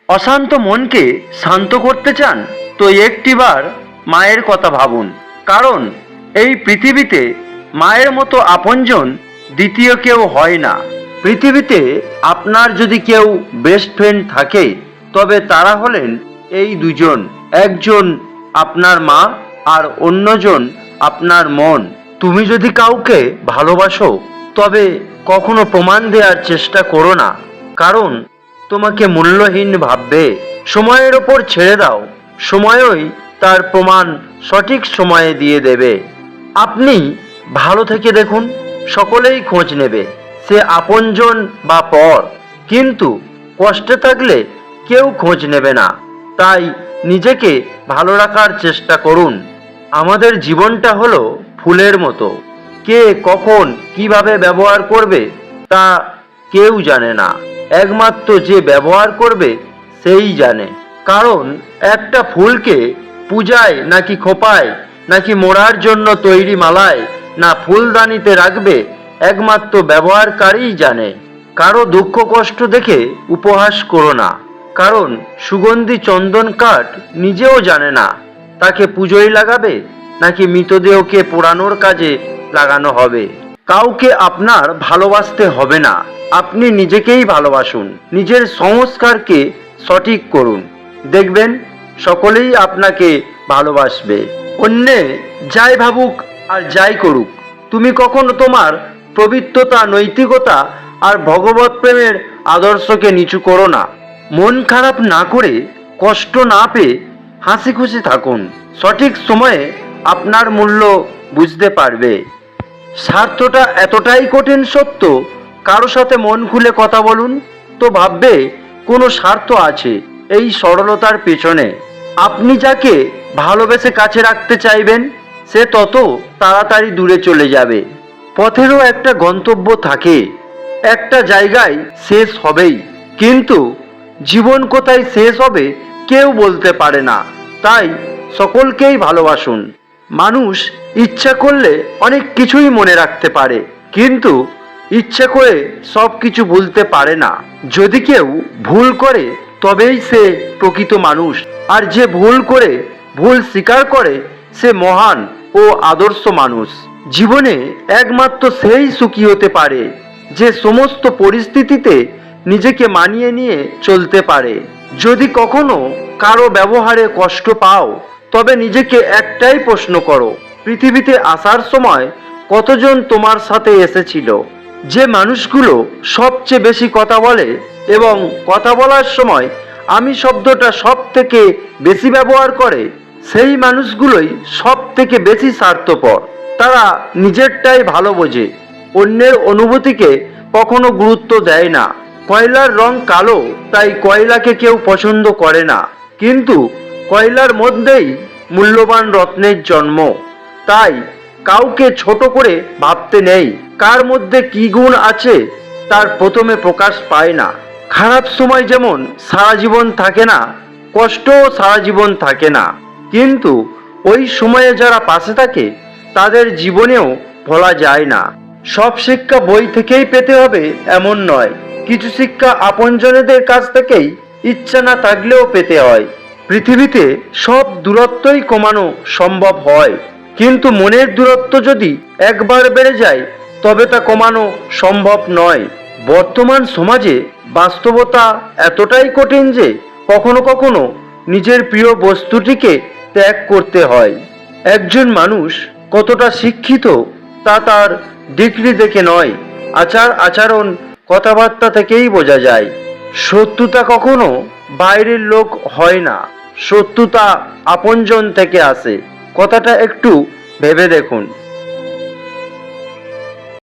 অশান্ত মনকে শান্ত করতে চান তো একটিবার মায়ের কথা ভাবুন। কারণ এই পৃথিবীতে মায়ের মতো আপনজন দ্বিতীয় কেউ হয় না। পৃথিবীতে আপনার যদি কেউ বেস্ট ফ্রেন্ড থাকে তবে তারা হলেন এই দুজন, একজন আপনার মা আর অন্যজন আপনার মন। তুমি যদি কাউকে ভালোবাসো তবে কখনো প্রমাণ দেওয়ার চেষ্টা করো না, কারণ তোমাকে মূল্যহীন ভাববে। সময়ের ওপর ছেড়ে দাও, সময়ই তার প্রমাণ সঠিক সময়ে দিয়ে দেবে। আপনি ভালো থেকে দেখুন, সকলেই খোঁজ নেবে, সে আপনজন বা পর, কিন্তু কষ্টে থাকলে কেউ খোঁজ নেবে না। তাই নিজেকে ভালো রাখার চেষ্টা করুন। আমাদের জীবনটা হলো ফুলের মতো, কে কখন কিভাবে ব্যবহার করবে তা কেউ জানে না, একমাত্র যে ব্যবহার করবে সেই জানে। কারণ একটা ফুলকে পূজায় নাকি খোপায় নাকি মোড়ার জন্য তৈরি মালায় না ফুলদানিতে রাখবে, একমাত্র ব্যবহারকারীই জানে। কারো দুঃখ কষ্ট দেখে উপহাস করো না, কারণ সুগন্ধি চন্দন কাঠ নিজেও জানে না তাকে পুজোয় লাগাবে নাকি মৃতদেহকে পোড়ানোর কাজে লাগানো হবে। কাউকে আপনার ভালোবাসতে হবে না, আপনি নিজেকেই ভালোবাসুন। নিজের সংস্কারকে সঠিক করুন, দেখবেন সকলেই আপনাকে ভালোবাসবে। অন্যে যাই ভাবুক আর যাই করুক, তুমি কখনো তোমার পবিত্রতা, নৈতিকতা আর ভগবত প্রেমের আদর্শকে নিচু করো না। মন খারাপ না করে, কষ্ট না পেয়ে হাসি খুশি থাকুন। সঠিক সময়ে আপনার মূল্য বুঝতে পারবে। স্বার্থটা এতটাই কঠিন সত্য, কারো সাথে মন খুলে কথা বলুন তো ভাববে কোনো স্বার্থ আছে এই সরলতার পেছনে। আপনি যাকে ভালোবেসে কাছে রাখতে চাইবেন সে তত তাড়াতাড়ি দূরে চলে যাবে। পথেরও একটা গন্তব্য থাকে, একটা জায়গায় শেষ হবেই, কিন্তু জীবন কোথায় শেষ হবে কেউ বলতে পারে না। তাই সকলকেই ভালোবাসুন। মানুষ ইচ্ছা করলে অনেক কিছুই মনে রাখতে পারে, কিন্তু ইচ্ছে করে সব কিছু ভুলতে পারে না। যদি কেউ ভুল করে তবেই সে প্রকৃত মানুষ, আর যে ভুল করে ভুল স্বীকার করে সে মহান ও আদর্শ মানুষ। জীবনে একমাত্র সেই সুখী হতে পারে যে সমস্ত পরিস্থিতিতে নিজেকে মানিয়ে নিয়ে চলতে পারে। যদি কখনো কারো ব্যবহারে কষ্ট পাও তবে নিজেকে একটাই প্রশ্ন করো, পৃথিবীতে আসার সময় কতজন তোমার সাথে এসেছিল? যে মানুষগুলো সবচেয়ে বেশি কথা বলে এবং কথা বলার সময় আমি শব্দটা সব থেকে বেশি ব্যবহার করে, সেই মানুষগুলোই সব থেকে বেশি স্বার্থপর। তারা নিজেরটাই ভালো বোঝে, অন্যের অনুভূতিকে কখনো গুরুত্ব দেয় না। কয়লার রং কালো, তাই কয়লাকে কেউ পছন্দ করে না, কিন্তু কয়লার মধ্যেই মূল্যবান রত্নের জন্ম। তাই কাউকে ছোট করে ভাবতে নেই। কার মধ্যে কি গুণ আছে তার প্রথমে প্রকাশ পায় না। খারাপ সময় যেমন সারা জীবন থাকে না, কষ্টও সারা জীবন থাকে না, কিন্তু ওই সময়ে যারা পাশে থাকে তাদের জীবনেও ভোলা যায় না। সব শিক্ষা বই থেকেই পেতে হবে এমন নয়, কিছু শিক্ষা আপনজনেদের কাছ থেকেই ইচ্ছা না থাকলেও পেতে হয়। পৃথিবীতে সব দূরত্বই কমানো সম্ভব হয়, কিন্তু মনের দূরত্ব যদি একবার বেড়ে যায় তবে তা কমানো সম্ভব নয়। বর্তমান সমাজে বাস্তবতা এতটাই কঠিন যে কখনো কখনো নিজের প্রিয় বস্তুটিকে ত্যাগ করতে হয়। একজন মানুষ কতটা শিক্ষিত তা তার ডিগ্রি দেখে নয়, আচার আচরণ কথাবার্তা থেকেই বোঝা যায়। শত্রুতা কখনো বাইরের লোক হয় না, শত্রুতা আপনজন থেকে আসে। কথাটা একটু ভেবে দেখুন।